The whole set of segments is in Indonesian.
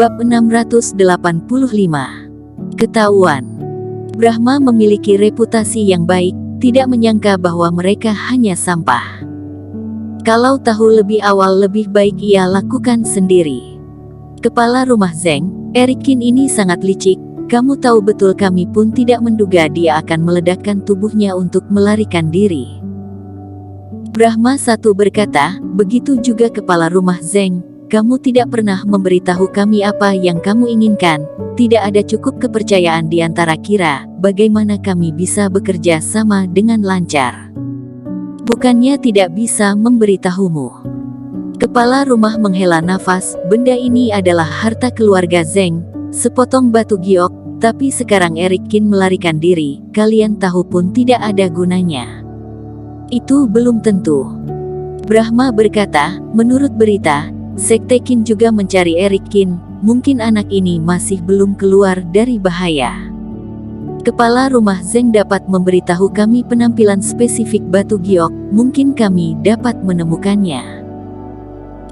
Bab 685. Ketahuan. Brahma memiliki reputasi yang baik, tidak menyangka bahwa mereka hanya sampah. Kalau tahu lebih awal lebih baik ia lakukan sendiri. Kepala rumah Zeng, Erikin ini sangat licik, kamu tahu betul kami pun tidak menduga dia akan meledakkan tubuhnya untuk melarikan diri. Brahma satu berkata, begitu juga kepala rumah Zeng, kamu tidak pernah memberitahu kami apa yang kamu inginkan, tidak ada cukup kepercayaan di antara kita, bagaimana kami bisa bekerja sama dengan lancar? Bukannya tidak bisa memberitahumu. Kepala rumah menghela nafas, benda ini adalah harta keluarga Zeng, sepotong batu giok, tapi sekarang Erikin melarikan diri, kalian tahu pun tidak ada gunanya. Itu belum tentu. Brahma berkata, menurut berita, Sekte Qin juga mencari Erikin, mungkin anak ini masih belum keluar dari bahaya. Kepala rumah Zeng dapat memberitahu kami penampilan spesifik batu giok, mungkin kami dapat menemukannya.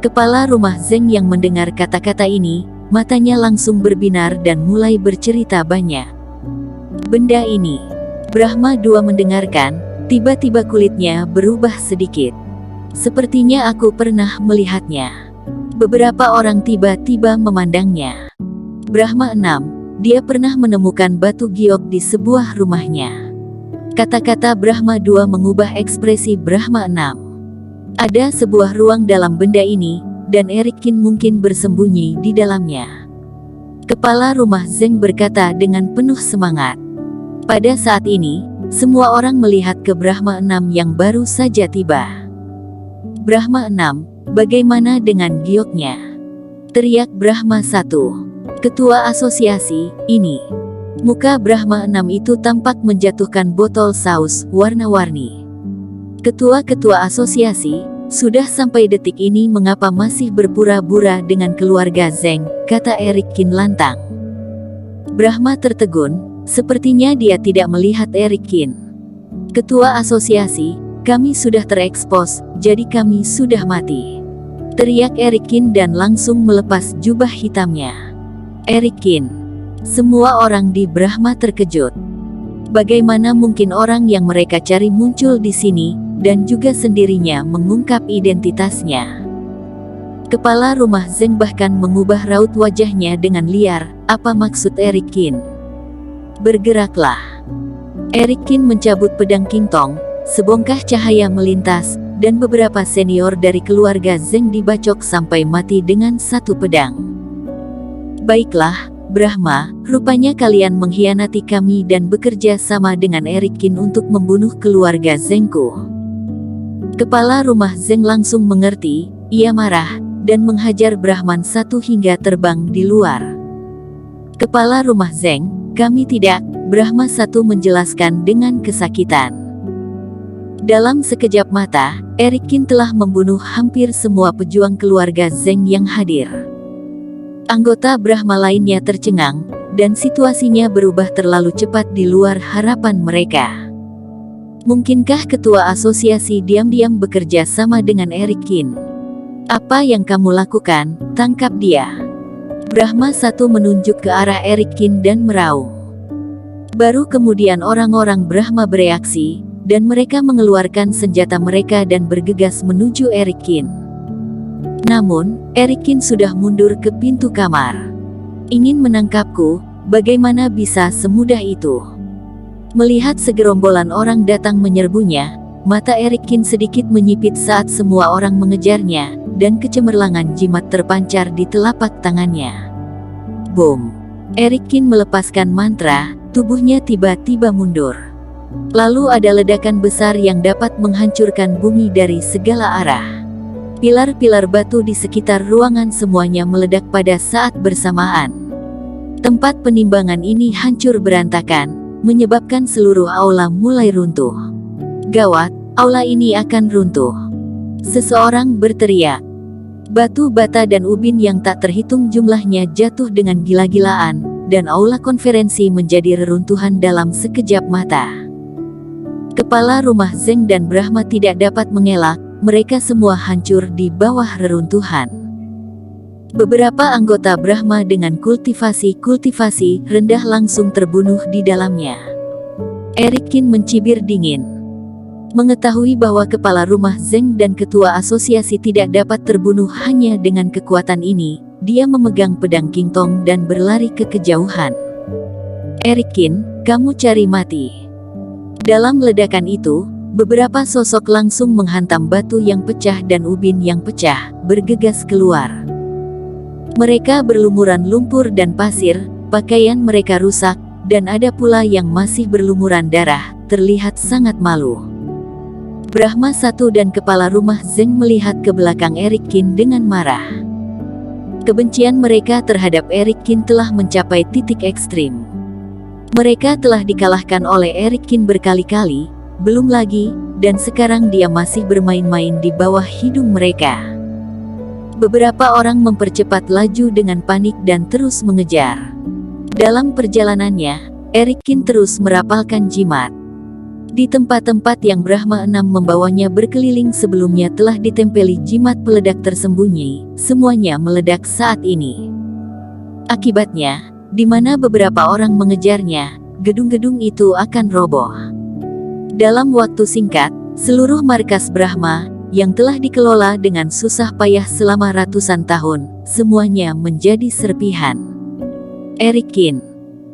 Kepala rumah Zeng yang mendengar kata-kata ini, matanya langsung berbinar dan mulai bercerita banyak. Benda ini, Brahma II mendengarkan, tiba-tiba kulitnya berubah sedikit. Sepertinya aku pernah melihatnya. Beberapa orang tiba-tiba memandangnya. Brahma VI, dia pernah menemukan batu giok di sebuah rumahnya. Kata-kata Brahma II mengubah ekspresi Brahma VI. Ada sebuah ruang dalam benda ini, dan Erikin mungkin bersembunyi di dalamnya. Kepala rumah Zeng berkata dengan penuh semangat. Pada saat ini, semua orang melihat ke Brahma VI yang baru saja tiba. Brahma VI, bagaimana dengan gioknya? Teriak Brahma I, ketua asosiasi, ini. Muka Brahma VI itu tampak menjatuhkan botol saus warna-warni. Ketua-ketua asosiasi, sudah sampai detik ini mengapa masih berpura-pura dengan keluarga Zeng, kata Erikin lantang. Brahma tertegun. Sepertinya dia tidak melihat Erikin. Ketua asosiasi, kami sudah terekspos, jadi kami sudah mati. Teriak Erikin dan langsung melepas jubah hitamnya. Erikin. Semua orang di Brahma terkejut. Bagaimana mungkin orang yang mereka cari muncul di sini, dan juga sendirinya mengungkap identitasnya. Kepala rumah Zeng bahkan mengubah raut wajahnya dengan liar, apa maksud Erikin? Bergeraklah. Erikin mencabut pedang King Tong, sebongkah cahaya melintas, dan beberapa senior dari keluarga Zeng dibacok sampai mati dengan satu pedang. Baiklah, Brahma, rupanya kalian mengkhianati kami dan bekerja sama dengan Erikin untuk membunuh keluarga Zengku. Kepala rumah Zeng langsung mengerti, ia marah, dan menghajar Brahman I hingga terbang di luar. Kepala rumah Zeng, kami tidak, Brahma I menjelaskan dengan kesakitan. Dalam sekejap mata, Erikin telah membunuh hampir semua pejuang keluarga Zeng yang hadir. Anggota Brahma lainnya tercengang, dan situasinya berubah terlalu cepat di luar harapan mereka. Mungkinkah ketua asosiasi diam-diam bekerja sama dengan Erikin? Apa yang kamu lakukan? Tangkap dia. Brahma I menunjuk ke arah Erikin dan meraung. Baru kemudian orang-orang Brahma bereaksi, dan mereka mengeluarkan senjata mereka dan bergegas menuju Erikin. Namun, Erikin sudah mundur ke pintu kamar. Ingin menangkapku, bagaimana bisa semudah itu? Melihat segerombolan orang datang menyerbunya, mata Erikin sedikit menyipit saat semua orang mengejarnya, dan kecemerlangan jimat terpancar di telapak tangannya. Boom! Erikin melepaskan mantra, tubuhnya tiba-tiba mundur. Lalu ada ledakan besar yang dapat menghancurkan bumi dari segala arah. Pilar-pilar batu di sekitar ruangan semuanya meledak pada saat bersamaan. Tempat penimbangan ini hancur berantakan, menyebabkan seluruh aula mulai runtuh. Gawat, aula ini akan runtuh. Seseorang berteriak. Batu bata dan ubin yang tak terhitung jumlahnya jatuh dengan gila-gilaan, dan aula konferensi menjadi reruntuhan dalam sekejap mata. Kepala rumah Zeng dan Brahma tidak dapat mengelak, mereka semua hancur di bawah reruntuhan. Beberapa anggota Brahma dengan kultivasi rendah langsung terbunuh di dalamnya. Erikin mencibir dingin. Mengetahui bahwa kepala rumah Zeng dan ketua asosiasi tidak dapat terbunuh hanya dengan kekuatan ini, dia memegang pedang Qingtong dan berlari ke kejauhan. Erikin, kamu cari mati. Dalam ledakan itu, beberapa sosok langsung menghantam batu yang pecah dan ubin yang pecah, bergegas keluar. Mereka berlumuran lumpur dan pasir, pakaian mereka rusak, dan ada pula yang masih berlumuran darah, terlihat sangat malu. Brahma satu dan kepala rumah Zeng melihat ke belakang Erikin dengan marah. Kebencian mereka terhadap Erikin telah mencapai titik ekstrim. Mereka telah dikalahkan oleh Erikin berkali-kali, belum lagi, dan sekarang dia masih bermain-main di bawah hidung mereka. Beberapa orang mempercepat laju dengan panik dan terus mengejar. Dalam perjalanannya, Erikin terus merapalkan jimat. Di tempat-tempat yang Brahma 6 membawanya berkeliling sebelumnya telah ditempeli jimat peledak tersembunyi, semuanya meledak saat ini. Akibatnya, di mana beberapa orang mengejarnya, gedung-gedung itu akan roboh. Dalam waktu singkat, seluruh markas Brahma, yang telah dikelola dengan susah payah selama ratusan tahun, semuanya menjadi serpihan. Erikin.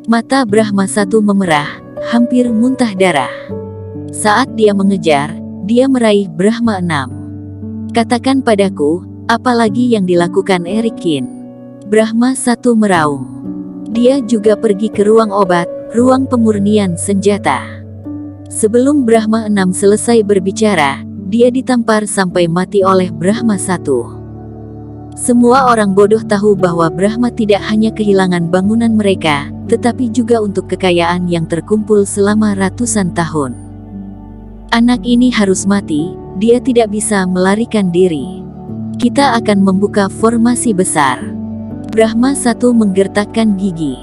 Mata Brahma satu memerah, hampir muntah darah. Saat dia mengejar, dia meraih Brahma 6. Katakan padaku, apalagi yang dilakukan Erikin? Brahma satu meraung. Dia juga pergi ke ruang obat, ruang pemurnian senjata. Sebelum Brahma 6 selesai berbicara, dia ditampar sampai mati oleh Brahma satu. Semua orang bodoh tahu bahwa Brahma tidak hanya kehilangan bangunan mereka, tetapi juga untuk kekayaan yang terkumpul selama ratusan tahun. Anak ini harus mati, dia tidak bisa melarikan diri. Kita akan membuka formasi besar. Brahma satu menggertakkan gigi.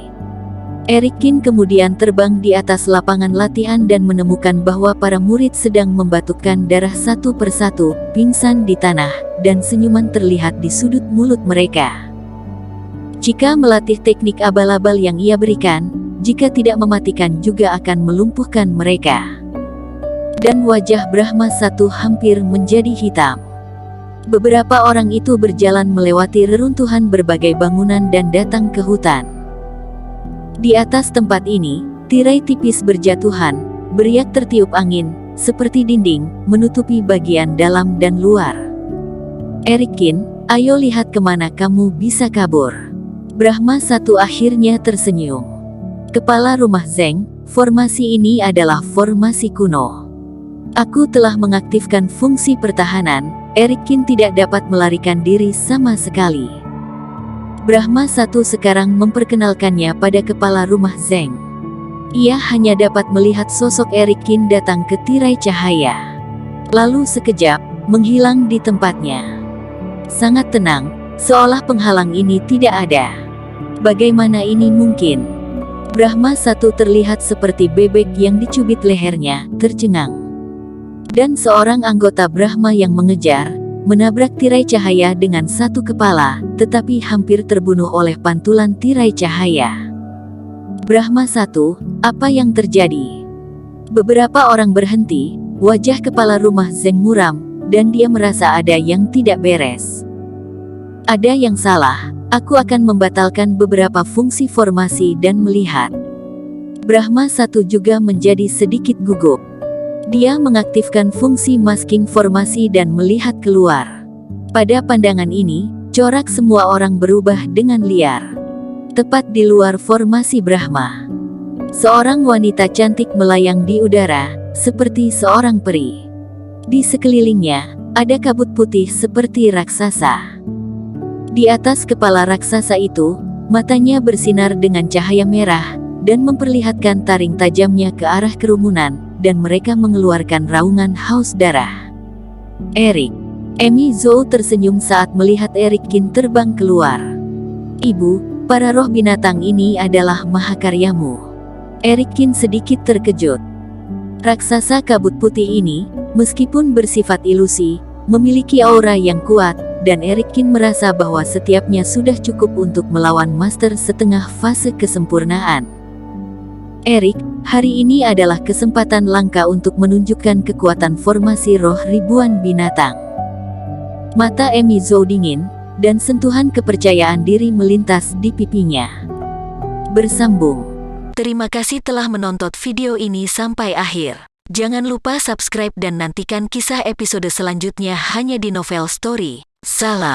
Erikin kemudian terbang di atas lapangan latihan dan menemukan bahwa para murid sedang membatukkan darah satu persatu, pingsan di tanah, dan senyuman terlihat di sudut mulut mereka. Jika melatih teknik abal-abal yang ia berikan, jika tidak mematikan juga akan melumpuhkan mereka. Dan wajah Brahma satu hampir menjadi hitam. Beberapa orang itu berjalan melewati reruntuhan berbagai bangunan dan datang ke hutan. Di atas tempat ini, tirai tipis berjatuhan, beriak tertiup angin, seperti dinding, menutupi bagian dalam dan luar. Erikin, ayo lihat kemana kamu bisa kabur. Brahma satu akhirnya tersenyum. Kepala rumah Zeng, formasi ini adalah formasi kuno. Aku telah mengaktifkan fungsi pertahanan, Erikin tidak dapat melarikan diri sama sekali. Brahma satu sekarang memperkenalkannya pada kepala rumah Zeng. Ia hanya dapat melihat sosok Erikin datang ke tirai cahaya. Lalu sekejap, menghilang di tempatnya. Sangat tenang, seolah penghalang ini tidak ada. Bagaimana ini mungkin? Brahma satu terlihat seperti bebek yang dicubit lehernya, tercengang. Dan seorang anggota Brahma yang mengejar, menabrak tirai cahaya dengan satu kepala, tetapi hampir terbunuh oleh pantulan tirai cahaya. Brahma satu, apa yang terjadi? Beberapa orang berhenti, wajah kepala rumah Zeng muram, dan dia merasa ada yang tidak beres. Ada yang salah, aku akan membatalkan beberapa fungsi formasi dan melihat. Brahma satu juga menjadi sedikit gugup. Dia mengaktifkan fungsi masking formasi dan melihat keluar. Pada pandangan ini, corak semua orang berubah dengan liar. Tepat di luar formasi Brahma, seorang wanita cantik melayang di udara, seperti seorang peri. Di sekelilingnya, ada kabut putih seperti raksasa. Di atas kepala raksasa itu, matanya bersinar dengan cahaya merah, dan memperlihatkan taring tajamnya ke arah kerumunan, dan mereka mengeluarkan raungan haus darah. Erik. Emi Zhou tersenyum saat melihat Erikin terbang keluar. Ibu, para roh binatang ini adalah mahakaryamu. Erikin sedikit terkejut. Raksasa kabut putih ini, meskipun bersifat ilusi, memiliki aura yang kuat, dan Erik kini merasa bahwa setiapnya sudah cukup untuk melawan Master setengah fase kesempurnaan. Erik, hari ini adalah kesempatan langka untuk menunjukkan kekuatan formasi roh ribuan binatang. Mata Emi Zhou dingin, dan sentuhan kepercayaan diri melintas di pipinya. Bersambung. Terima kasih telah menonton video ini sampai akhir. Jangan lupa subscribe dan nantikan kisah episode selanjutnya hanya di Novel Story. Salam.